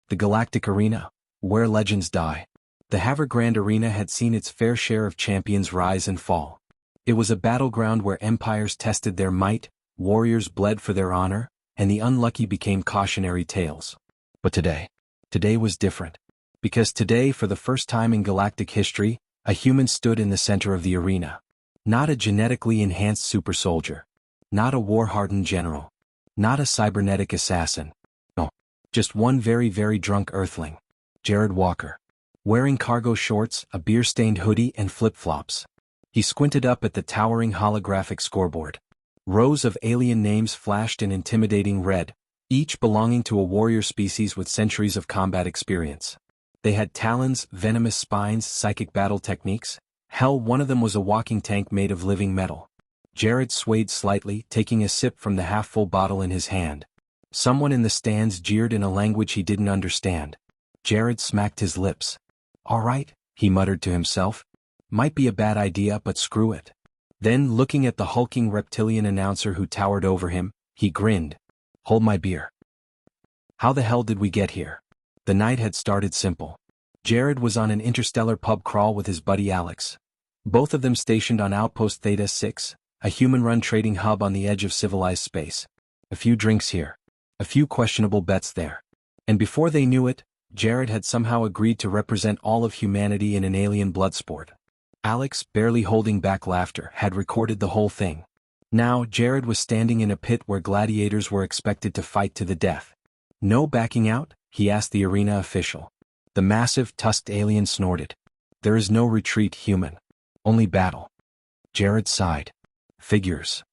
the Galactic Arena, where legends die. The Havergrande Arena had seen its fair share of champions rise and fall. It was a battleground where empires tested their might, warriors bled for their honor, and the unlucky became cautionary tales. But today was different. Because today, for the first time in galactic history, a human stood in the center of the arena. Not a genetically enhanced super soldier. Not a war-hardened general. Not a cybernetic assassin. No. Just one very, very drunk earthling. Jared Walker. Wearing cargo shorts, a beer-stained hoodie, and flip-flops. He squinted up at the towering holographic scoreboard. Rows of alien names flashed in intimidating red, each belonging to a warrior species with centuries of combat experience. They had talons, venomous spines, psychic battle techniques. Hell, one of them was a walking tank made of living metal. Jared swayed slightly, taking a sip from the half-full bottle in his hand. Someone in the stands jeered in a language he didn't understand. Jared smacked his lips. "All right," he muttered to himself. "Might be a bad idea, but screw it." Then, looking at the hulking reptilian announcer who towered over him, he grinned. "Hold my beer. How the hell did we get here?" The night had started simple. Jared was on an interstellar pub crawl with his buddy Alex. Both of them stationed on Outpost Theta 6, a human-run trading hub on the edge of civilized space. A few drinks here. A few questionable bets there. And before they knew it, Jared had somehow agreed to represent all of humanity in an alien bloodsport. Alex, barely holding back laughter, had recorded the whole thing. Now, Jared was standing in a pit where gladiators were expected to fight to the death. "No backing out?" he asked the arena official. The massive, tusked alien snorted. "There is no retreat, human. Only battle." Jared sighed. "Figures."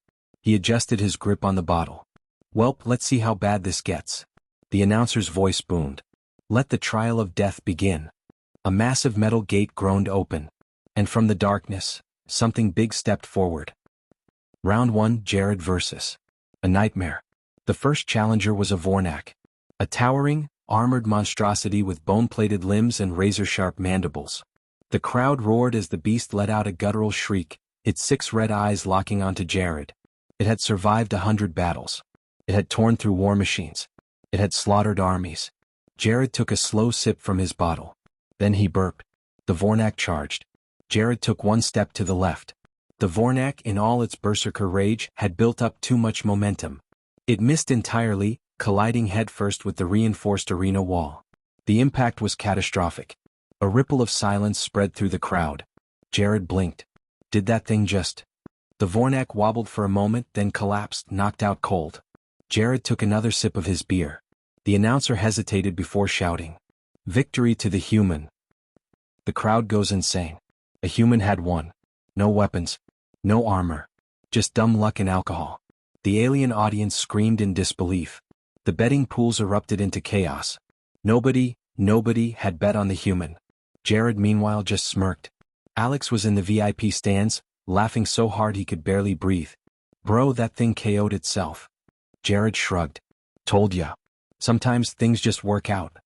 He adjusted his grip on the bottle. "Welp, let's see how bad this gets." The announcer's voice boomed. "Let the trial of death begin." A massive metal gate groaned open. And from the darkness, something big stepped forward. Round 1, Jared versus a nightmare. The first challenger was a Vornak. A towering, armored monstrosity with bone-plated limbs and razor-sharp mandibles. The crowd roared as the beast let out a guttural shriek, its 6 red eyes locking onto Jared. It had survived 100 battles. It had torn through war machines. It had slaughtered armies. Jared took a slow sip from his bottle. Then he burped. The Vornak charged. Jared took one step to the left. The Vornak, in all its berserker rage, had built up too much momentum. It missed entirely, colliding headfirst with the reinforced arena wall. The impact was catastrophic. A ripple of silence spread through the crowd. Jared blinked. Did that thing just... The Vornak wobbled for a moment, then collapsed, knocked out cold. Jared took another sip of his beer. The announcer hesitated before shouting. "Victory to the human." The crowd goes insane. A human had won. No weapons. No armor. Just dumb luck and alcohol. The alien audience screamed in disbelief. The betting pools erupted into chaos. Nobody had bet on the human. Jared meanwhile just smirked. Alex was in the VIP stands, laughing so hard he could barely breathe. "Bro, that thing KO'd itself." Jared shrugged. "Told ya. Sometimes things just work out."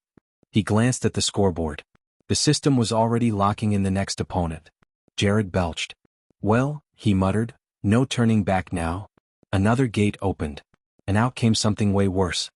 He glanced at the scoreboard. The system was already locking in the next opponent. Jared belched. "Well," he muttered, "no turning back now." Another gate opened. And out came something way worse.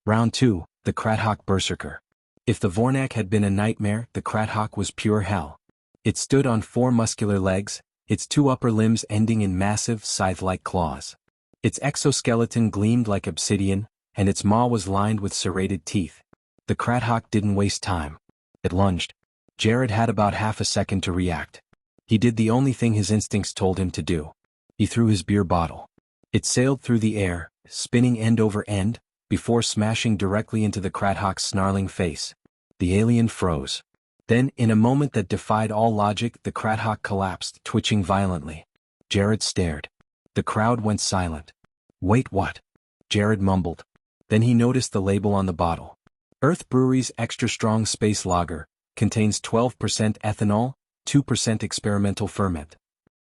Round 2, the Krathok Berserker. If the Vornak had been a nightmare, the Krathok was pure hell. It stood on 4 muscular legs, its 2 upper limbs ending in massive, scythe-like claws. Its exoskeleton gleamed like obsidian, and its maw was lined with serrated teeth. The Krathok didn't waste time. It lunged. Jared had about half a second to react. He did the only thing his instincts told him to do. He threw his beer bottle. It sailed through the air, spinning end over end, before smashing directly into the Krathok's snarling face. The alien froze. Then, in a moment that defied all logic, the Krathok collapsed, twitching violently. Jared stared. The crowd went silent. "Wait, what?" Jared mumbled. Then he noticed the label on the bottle. Earth Brewery's Extra Strong Space Lager contains 12% ethanol, 2% experimental ferment.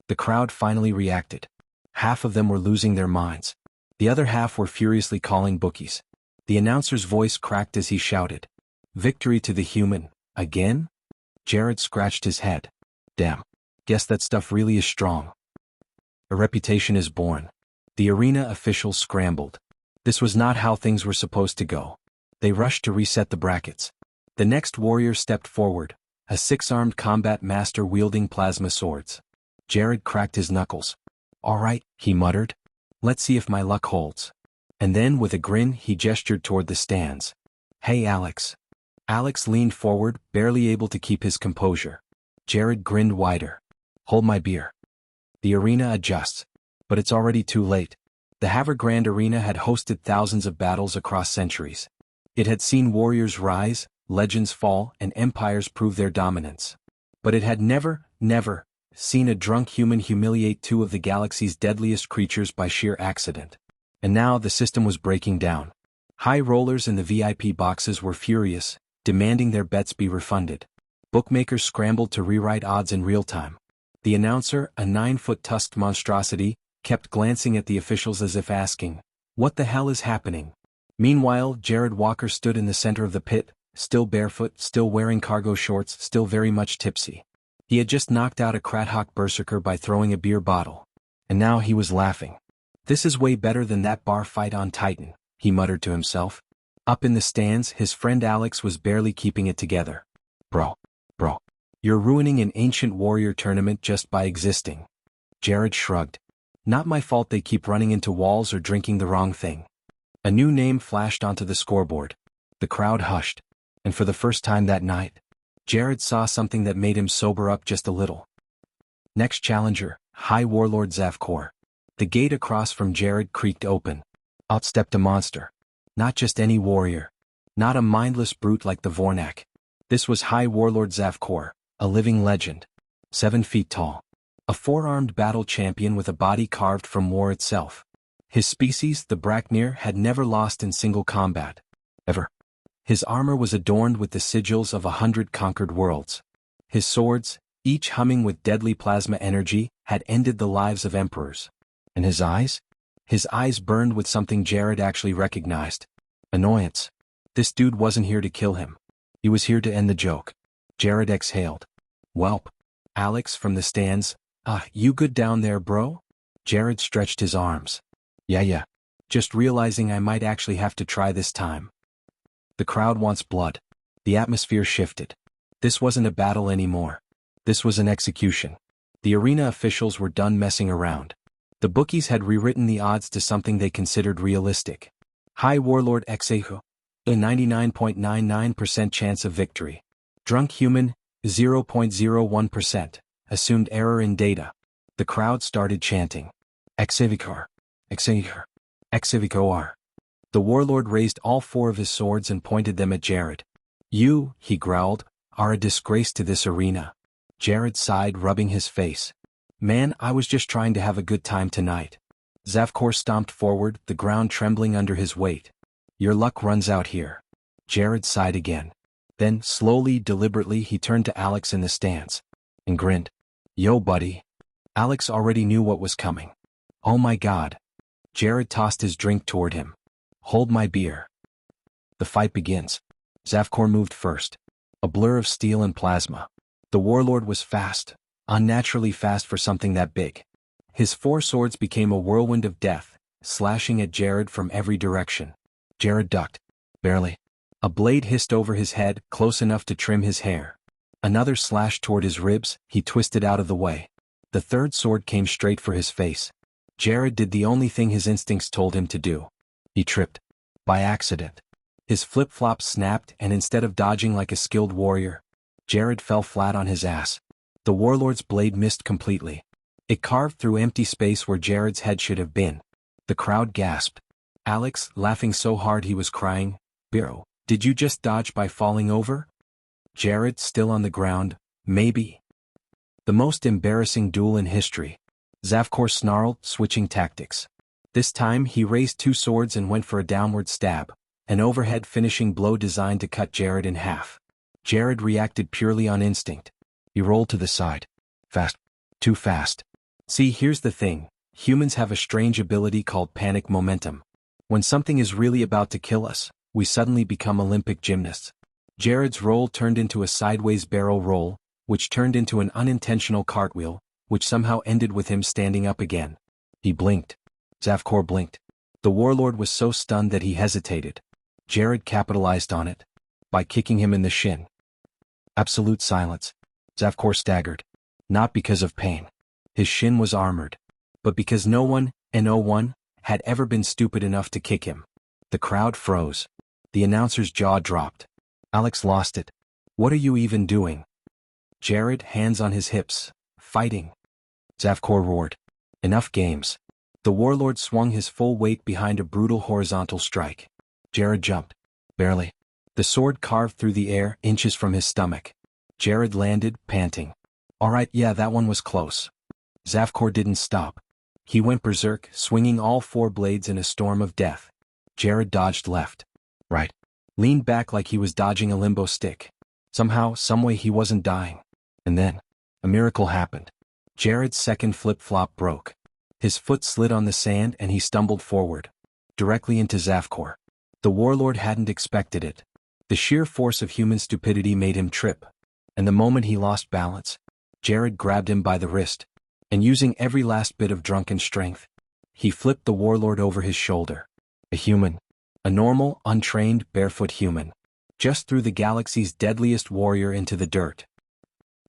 The crowd finally reacted. Half of them were losing their minds. The other half were furiously calling bookies. The announcer's voice cracked as he shouted. "Victory to the human, again?" Jared scratched his head. "Damn. Guess that stuff really is strong." A reputation is born. The arena officials scrambled. This was not how things were supposed to go. They rushed to reset the brackets. The next warrior stepped forward, a six-armed combat master wielding plasma swords. Jared cracked his knuckles. "All right," he muttered. "Let's see if my luck holds." And then with a grin he gestured toward the stands. "Hey Alex." Alex leaned forward, barely able to keep his composure. Jared grinned wider. "Hold my beer." The arena adjusts. But it's already too late. The Evergrande Arena had hosted thousands of battles across centuries. It had seen warriors rise, legends fall, and empires prove their dominance. But it had never seen a drunk human humiliate two of the galaxy's deadliest creatures by sheer accident. And now the system was breaking down. High rollers in the VIP boxes were furious, demanding their bets be refunded. Bookmakers scrambled to rewrite odds in real time. The announcer, a 9-foot tusked monstrosity, kept glancing at the officials as if asking, "What the hell is happening?" Meanwhile, Jared Walker stood in the center of the pit, still barefoot, still wearing cargo shorts, still very much tipsy. He had just knocked out a Krathok berserker by throwing a beer bottle. And now he was laughing. "This is way better than that bar fight on Titan," he muttered to himself. Up in the stands, his friend Alex was barely keeping it together. Bro, you're ruining an ancient warrior tournament just by existing." Jared shrugged. "Not my fault they keep running into walls or drinking the wrong thing." A new name flashed onto the scoreboard. The crowd hushed. And for the first time that night, Jared saw something that made him sober up just a little. Next challenger, High Warlord Zavkor. The gate across from Jared creaked open. Out stepped a monster. Not just any warrior. Not a mindless brute like the Vornak. This was High Warlord Zavkor, a living legend. 7 feet tall. A 4-armed battle champion with a body carved from war itself. His species, the Bracknir, had never lost in single combat. Ever. His armor was adorned with the sigils of 100 conquered worlds. His swords, each humming with deadly plasma energy, had ended the lives of emperors. And his eyes? His eyes burned with something Jared actually recognized. Annoyance. This dude wasn't here to kill him. He was here to end the joke. Jared exhaled. "Welp." Alex from the stands. You good down there, bro?" Jared stretched his arms. Yeah. Just realizing I might actually have to try this time." The crowd wants blood. The atmosphere shifted. This wasn't a battle anymore. This was an execution. The arena officials were done messing around. The bookies had rewritten the odds to something they considered realistic. High Warlord Xehu, a 99.99% chance of victory. Drunk human, 0.01%, assumed error in data. The crowd started chanting. Xevikar. Xevikar. Xevikor. The warlord raised all 4 of his swords and pointed them at Jared. "You," he growled, "are a disgrace to this arena." Jared sighed, rubbing his face. "Man, I was just trying to have a good time tonight." Zavkor stomped forward, the ground trembling under his weight. "Your luck runs out here." Jared sighed again. Then, slowly, deliberately, he turned to Alex in the stands. And grinned. "Yo, buddy." Alex already knew what was coming. "Oh my god." Jared tossed his drink toward him. "Hold my beer." The fight begins. Zavkor moved first. A blur of steel and plasma. The warlord was fast, unnaturally fast for something that big. His 4 swords became a whirlwind of death, slashing at Jared from every direction. Jared ducked. Barely. A blade hissed over his head, close enough to trim his hair. Another slashed toward his ribs, he twisted out of the way. The 3rd sword came straight for his face. Jared did the only thing his instincts told him to do. He tripped. By accident. His flip-flops snapped, and instead of dodging like a skilled warrior, Jared fell flat on his ass. The warlord's blade missed completely. It carved through empty space where Jared's head should have been. The crowd gasped. Alex, laughing so hard he was crying, "Bro, did you just dodge by falling over?" Jared, still on the ground, "Maybe." The most embarrassing duel in history. Zavkor snarled, switching tactics. This time he raised 2 swords and went for a downward stab, an overhead finishing blow designed to cut Jared in half. Jared reacted purely on instinct. He rolled to the side. Fast. Too fast. See, here's the thing. Humans have a strange ability called panic momentum. When something is really about to kill us, we suddenly become Olympic gymnasts. Jared's roll turned into a sideways barrel roll, which turned into an unintentional cartwheel, which somehow ended with him standing up again. He blinked. Zavkor blinked. The warlord was so stunned that he hesitated. Jared capitalized on it by kicking him in the shin. Absolute silence. Zavkor staggered. Not because of pain. His shin was armored. But because no one had ever been stupid enough to kick him. The crowd froze. The announcer's jaw dropped. Alex lost it. What are you even doing? Jared, hands on his hips. Fighting. Zavkor roared. Enough games. The warlord swung his full weight behind a brutal horizontal strike. Jared jumped. Barely. The sword carved through the air, inches from his stomach. Jared landed, panting. Alright, yeah, that one was close. Zavkor didn't stop. He went berserk, swinging all 4 blades in a storm of death. Jared dodged left. Right. Leaned back like he was dodging a limbo stick. Somehow, someway he wasn't dying. And then, a miracle happened. Jared's second flip-flop broke. His foot slid on the sand and he stumbled forward. Directly into Zavkor. The warlord hadn't expected it. The sheer force of human stupidity made him trip. And the moment he lost balance, Jared grabbed him by the wrist. And using every last bit of drunken strength, he flipped the warlord over his shoulder. A human. A normal, untrained, barefoot human. Just threw the galaxy's deadliest warrior into the dirt.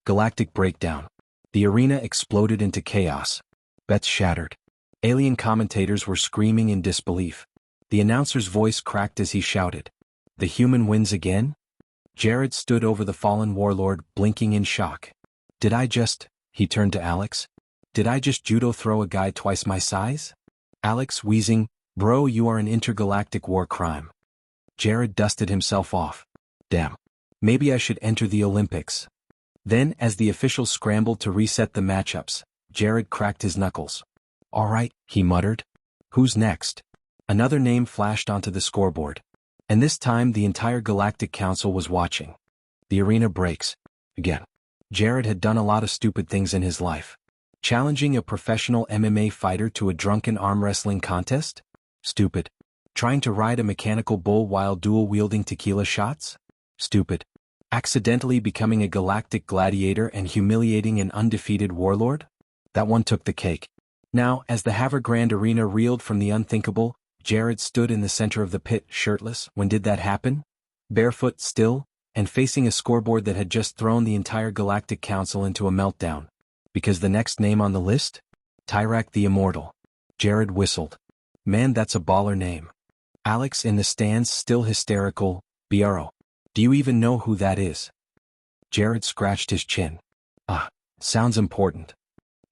Galactic breakdown. The arena exploded into chaos. Bets shattered. Alien commentators were screaming in disbelief. The announcer's voice cracked as he shouted. The human wins again? Jared stood over the fallen warlord, blinking in shock. Did I just... He turned to Alex. Did I just judo throw a guy twice my size? Alex, wheezing, Bro, you are an intergalactic war crime. Jared dusted himself off. Damn. Maybe I should enter the Olympics. Then, as the officials scrambled to reset the matchups, Jared cracked his knuckles. All right, he muttered. Who's next? Another name flashed onto the scoreboard. And this time the entire Galactic Council was watching. The arena breaks. Again. Jared had done a lot of stupid things in his life. Challenging a professional MMA fighter to a drunken arm wrestling contest? Stupid. Trying to ride a mechanical bull while dual-wielding tequila shots? Stupid. Accidentally becoming a galactic gladiator and humiliating an undefeated warlord? That one took the cake. Now, as the Havergrande Arena reeled from the unthinkable, Jared stood in the center of the pit, shirtless. When did that happen? Barefoot, still, and facing a scoreboard that had just thrown the entire Galactic Council into a meltdown. Because the next name on the list? Tyrak the Immortal. Jared whistled. Man, that's a baller name. Alex in the stands, still hysterical. Bro. Do you even know who that is? Jared scratched his chin. Sounds important.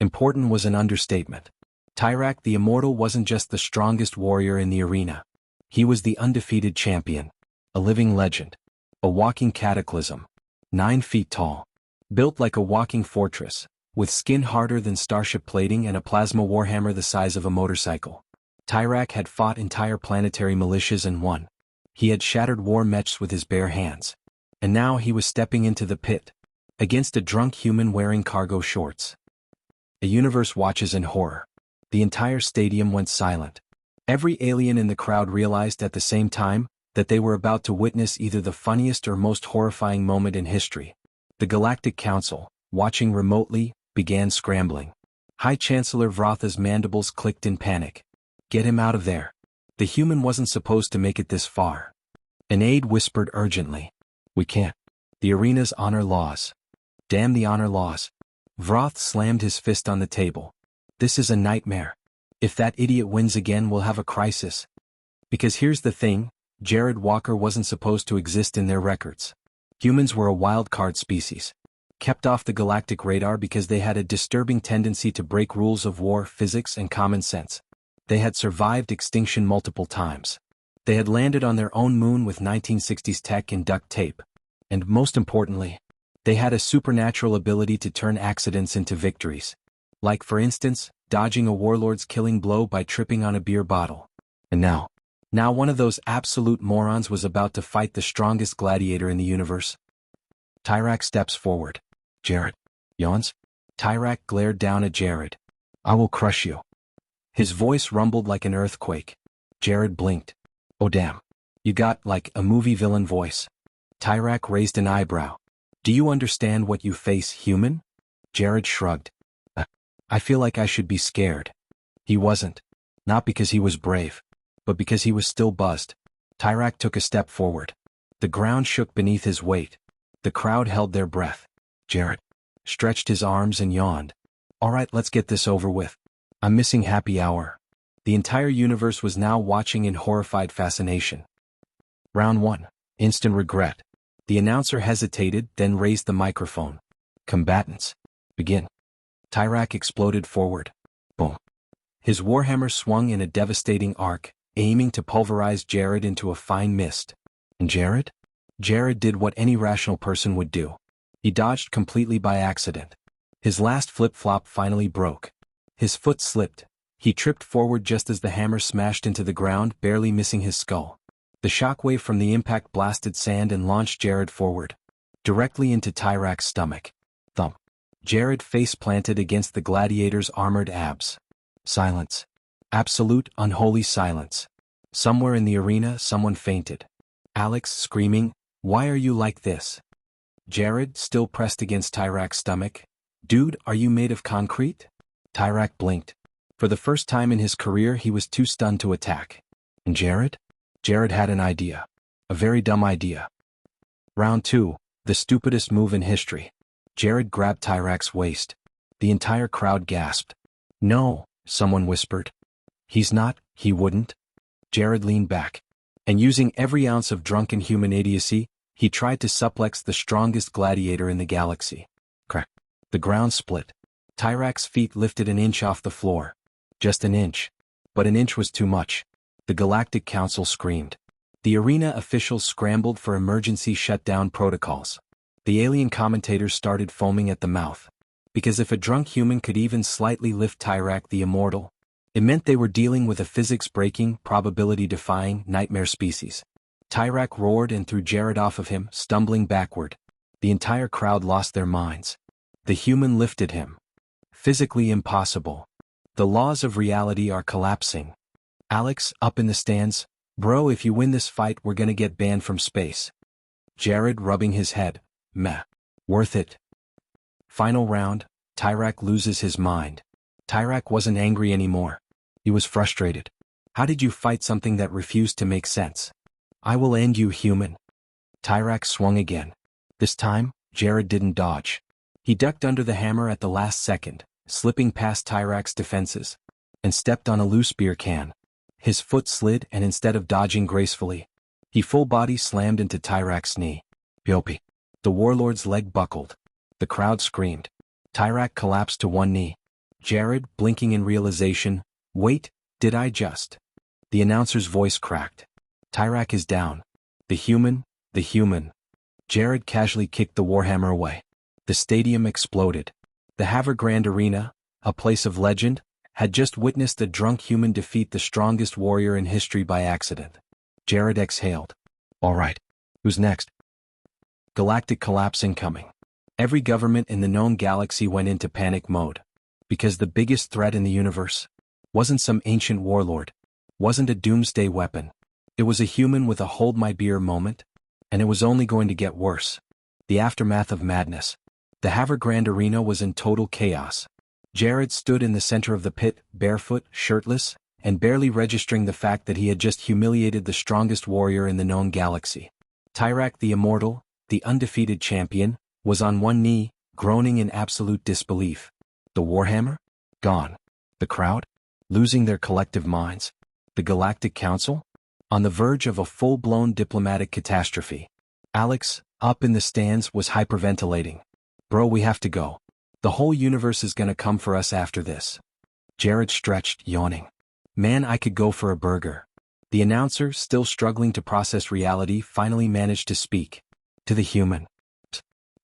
Important was an understatement. Tyrak the Immortal wasn't just the strongest warrior in the arena. He was the undefeated champion. A living legend. A walking cataclysm. 9 feet tall. Built like a walking fortress, with skin harder than starship plating and a plasma warhammer the size of a motorcycle. Tyrak had fought entire planetary militias and won. He had shattered war mechs with his bare hands. And now he was stepping into the pit. Against a drunk human wearing cargo shorts. A universe watches in horror. The entire stadium went silent. Every alien in the crowd realized at the same time that they were about to witness either the funniest or most horrifying moment in history. The Galactic Council, watching remotely, began scrambling. High Chancellor Vrotha's mandibles clicked in panic. Get him out of there. The human wasn't supposed to make it this far. An aide whispered urgently. We can't. The arena's honor laws. Damn the honor laws. Vroth slammed his fist on the table. This is a nightmare. If that idiot wins again, we'll have a crisis. Because here's the thing, Jared Walker wasn't supposed to exist in their records. Humans were a wild card species. Kept off the galactic radar because they had a disturbing tendency to break rules of war, physics, and common sense. They had survived extinction multiple times. They had landed on their own moon with 1960s tech and duct tape. And most importantly, they had a supernatural ability to turn accidents into victories. Like, for instance, dodging a warlord's killing blow by tripping on a beer bottle. And now one of those absolute morons was about to fight the strongest gladiator in the universe. Tyrak steps forward. Jared. Yawns? Tyrak glared down at Jared. I will crush you. His voice rumbled like an earthquake. Jared blinked. Oh damn. You got, like, a movie villain voice. Tyrak raised an eyebrow. Do you understand what you face, human? Jared shrugged. I feel like I should be scared. He wasn't. Not because he was brave, but because he was still buzzed. Tyrak took a step forward. The ground shook beneath his weight. The crowd held their breath. Jared stretched his arms and yawned. All right, let's get this over with. I'm missing happy hour. The entire universe was now watching in horrified fascination. Round 1. Instant regret. The announcer hesitated, then raised the microphone. Combatants, begin. Tyrak exploded forward. Boom. His warhammer swung in a devastating arc, aiming to pulverize Jared into a fine mist. And Jared? Jared did what any rational person would do. He dodged completely by accident. His last flip-flop finally broke. His foot slipped. He tripped forward just as the hammer smashed into the ground, barely missing his skull. The shockwave from the impact blasted sand and launched Jared forward, directly into Tyrak's stomach. Thump. Jared face-planted against the gladiator's armored abs. Silence. Absolute, unholy silence. Somewhere in the arena, someone fainted. Alex, screaming, "Why are you like this?" Jared, still pressed against Tyrak's stomach. "Dude, are you made of concrete?" Tyrak blinked. For the first time in his career, he was too stunned to attack. And Jared? Jared had an idea. A very dumb idea. Round 2. The stupidest move in history. Jared grabbed Tyrak's waist. The entire crowd gasped. "No," someone whispered. "He's not, he wouldn't." Jared leaned back. And using every ounce of drunken human idiocy, he tried to suplex the strongest gladiator in the galaxy. Crack. The ground split. Tyrak's feet lifted an inch off the floor. Just an inch. But an inch was too much. The Galactic Council screamed. The arena officials scrambled for emergency shutdown protocols. The alien commentators started foaming at the mouth. Because if a drunk human could even slightly lift Tyrak the Immortal, it meant they were dealing with a physics-breaking, probability-defying nightmare species. Tyrak roared and threw Jared off of him, stumbling backward. The entire crowd lost their minds. The human lifted him. Physically impossible. The laws of reality are collapsing. Alex, up in the stands, "Bro, if you win this fight, we're gonna get banned from space." Jared, rubbing his head, "Meh. Worth it." Final round. Tyrak loses his mind. Tyrak wasn't angry anymore. He was frustrated. How did you fight something that refused to make sense? "I will end you, human." Tyrak swung again. This time, Jared didn't dodge. He ducked under the hammer at the last second, slipping past Tyrak's defenses, and stepped on a loose beer can. His foot slid, and instead of dodging gracefully, he full body slammed into Tyrak's knee. Yopi. The warlord's leg buckled. The crowd screamed. Tyrak collapsed to one knee. Jared, blinking in realization, "Wait, did I just?" The announcer's voice cracked. "Tyrak is down. The human, the human." Jared casually kicked the warhammer away. The stadium exploded. The Havergrande Arena, a place of legend, had just witnessed a drunk human defeat the strongest warrior in history by accident. Jared exhaled. All right. Who's next? Galactic collapse incoming. Every government in the known galaxy went into panic mode. Because the biggest threat in the universe wasn't some ancient warlord, wasn't a doomsday weapon. It was a human with a hold my beer moment, and it was only going to get worse. The aftermath of madness. The Havergrande Arena was in total chaos. Jared stood in the center of the pit, barefoot, shirtless, and barely registering the fact that he had just humiliated the strongest warrior in the known galaxy. Tyrak the Immortal, the undefeated champion, was on one knee, groaning in absolute disbelief. The Warhammer? Gone. The crowd? Losing their collective minds. The Galactic Council? On the verge of a full-blown diplomatic catastrophe. Alex, up in the stands, was hyperventilating. Bro, we have to go. The whole universe is gonna come for us after this. Jared stretched, yawning. Man, I could go for a burger. The announcer, still struggling to process reality, finally managed to speak. To the human.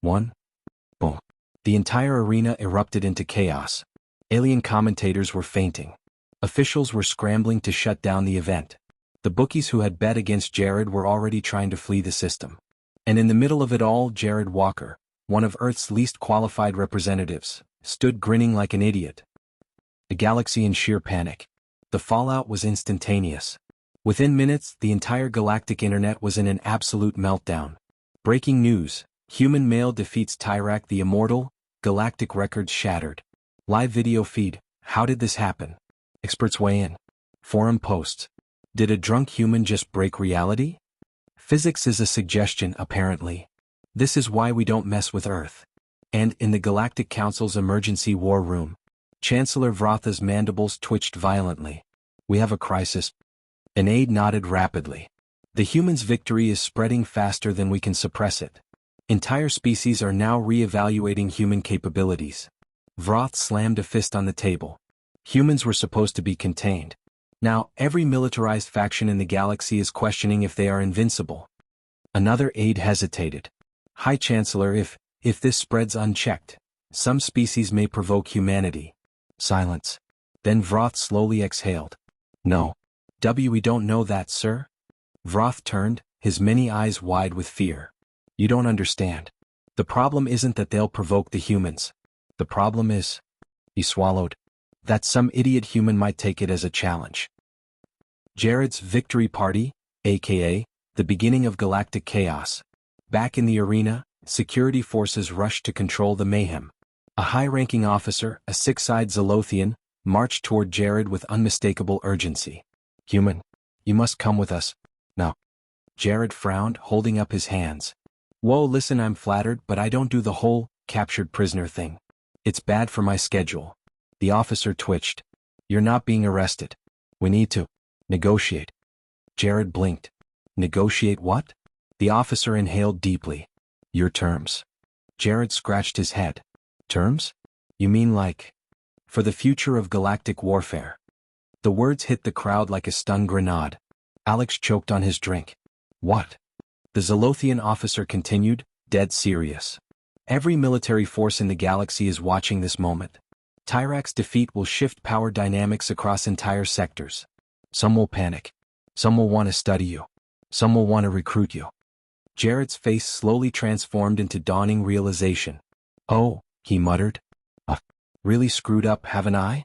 One. Boom. The entire arena erupted into chaos. Alien commentators were fainting. Officials were scrambling to shut down the event. The bookies who had bet against Jared were already trying to flee the system. And in the middle of it all, Jared Walker, one of Earth's least qualified representatives, stood grinning like an idiot. The galaxy in sheer panic. The fallout was instantaneous. Within minutes, the entire galactic internet was in an absolute meltdown. Breaking news. Human male defeats Tyrak the Immortal, galactic records shattered. Live video feed, how did this happen? Experts weigh in. Forum posts. Did a drunk human just break reality? Physics is a suggestion, apparently. This is why we don't mess with Earth. And in the Galactic Council's emergency war room, Chancellor Vrotha's mandibles twitched violently. We have a crisis. An aide nodded rapidly. The humans' victory is spreading faster than we can suppress it. Entire species are now re-evaluating human capabilities. Vroth slammed a fist on the table. Humans were supposed to be contained. Now, every militarized faction in the galaxy is questioning if they are invincible. Another aide hesitated. High Chancellor, if this spreads unchecked, some species may provoke humanity. Silence. Then Vroth slowly exhaled. No. We don't know that, sir. Vroth turned, his many eyes wide with fear. You don't understand. The problem isn't that they'll provoke the humans. The problem is, he swallowed, that some idiot human might take it as a challenge. Jared's victory party, aka, the beginning of galactic chaos. Back in the arena, security forces rushed to control the mayhem. A high-ranking officer, a six-eyed Zolothian, marched toward Jared with unmistakable urgency. Human, you must come with us. Now. Jared frowned, holding up his hands. Whoa, listen, I'm flattered, but I don't do the whole captured prisoner thing. It's bad for my schedule. The officer twitched. You're not being arrested. We need to negotiate. Jared blinked. Negotiate what? The officer inhaled deeply. Your terms. Jared scratched his head. Terms? You mean like, for the future of galactic warfare? The words hit the crowd like a stun grenade. Alex choked on his drink. What? The Zolothian officer continued, dead serious. Every military force in the galaxy is watching this moment. Tyrak's defeat will shift power dynamics across entire sectors. Some will panic. Some will want to study you. Some will want to recruit you. Jared's face slowly transformed into dawning realization. Oh, he muttered. Really screwed up, haven't I?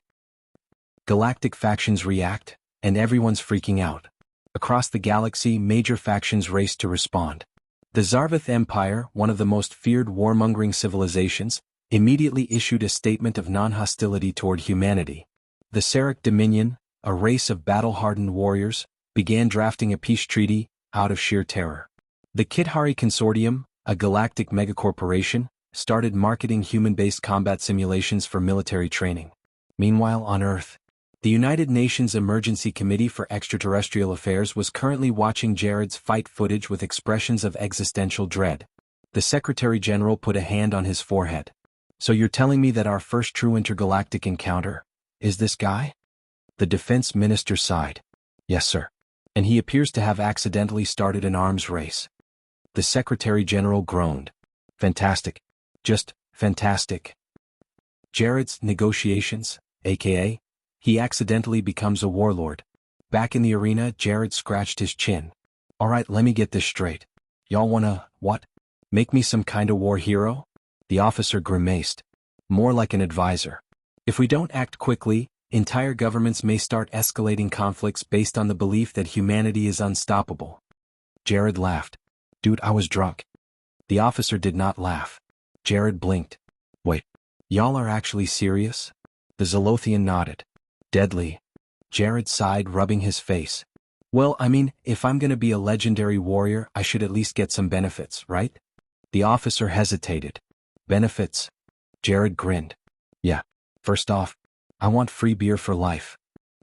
Galactic factions react, and everyone's freaking out. Across the galaxy, major factions race to respond. The Zarvath Empire, one of the most feared warmongering civilizations, immediately issued a statement of non-hostility toward humanity. The Sarek Dominion, a race of battle-hardened warriors, began drafting a peace treaty, out of sheer terror. The Kithari Consortium, a galactic megacorporation, started marketing human-based combat simulations for military training. Meanwhile, on Earth, the United Nations Emergency Committee for Extraterrestrial Affairs was currently watching Jared's fight footage with expressions of existential dread. The Secretary General put a hand on his forehead. So you're telling me that our first true intergalactic encounter is this guy? The Defense Minister sighed. Yes, sir. And he appears to have accidentally started an arms race. The Secretary General groaned. Fantastic. Just fantastic. Jared's negotiations, aka, he accidentally becomes a warlord. Back in the arena, Jared scratched his chin. Alright, let me get this straight. Y'all wanna, what? Make me some kind of war hero? The officer grimaced. More like an advisor. If we don't act quickly, entire governments may start escalating conflicts based on the belief that humanity is unstoppable. Jared laughed. Dude, I was drunk. The officer did not laugh. Jared blinked. Wait, y'all are actually serious? The Zolothian nodded. Deadly. Jared sighed, rubbing his face. Well, I mean, if I'm gonna be a legendary warrior, I should at least get some benefits, right? The officer hesitated. Benefits? Jared grinned. Yeah. First off, I want free beer for life.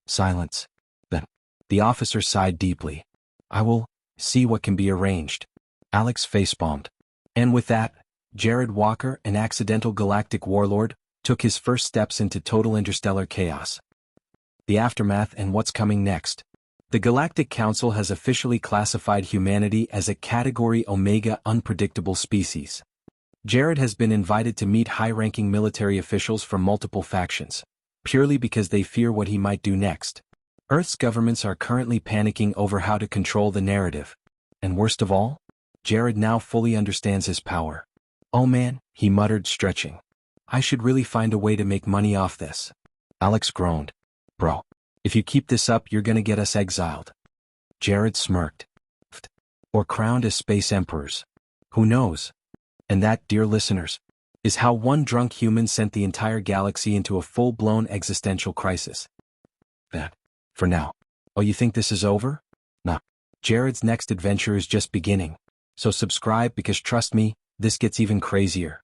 Silence. Then. The officer sighed deeply. I will see what can be arranged. Alex facepalmed. And with that, Jared Walker, an accidental galactic warlord, took his first steps into total interstellar chaos. The aftermath and what's coming next. The Galactic Council has officially classified humanity as a Category Omega unpredictable species. Jared has been invited to meet high-ranking military officials from multiple factions, purely because they fear what he might do next. Earth's governments are currently panicking over how to control the narrative. And worst of all, Jared now fully understands his power. Oh man, he muttered, stretching. I should really find a way to make money off this. Alex groaned. Bro, if you keep this up, you're gonna get us exiled. Jared smirked. Or crowned as space emperors. Who knows? And that, dear listeners, is how one drunk human sent the entire galaxy into a full-blown existential crisis. That, for now. Oh, you think this is over? Nah. Jared's next adventure is just beginning. So subscribe because trust me, this gets even crazier.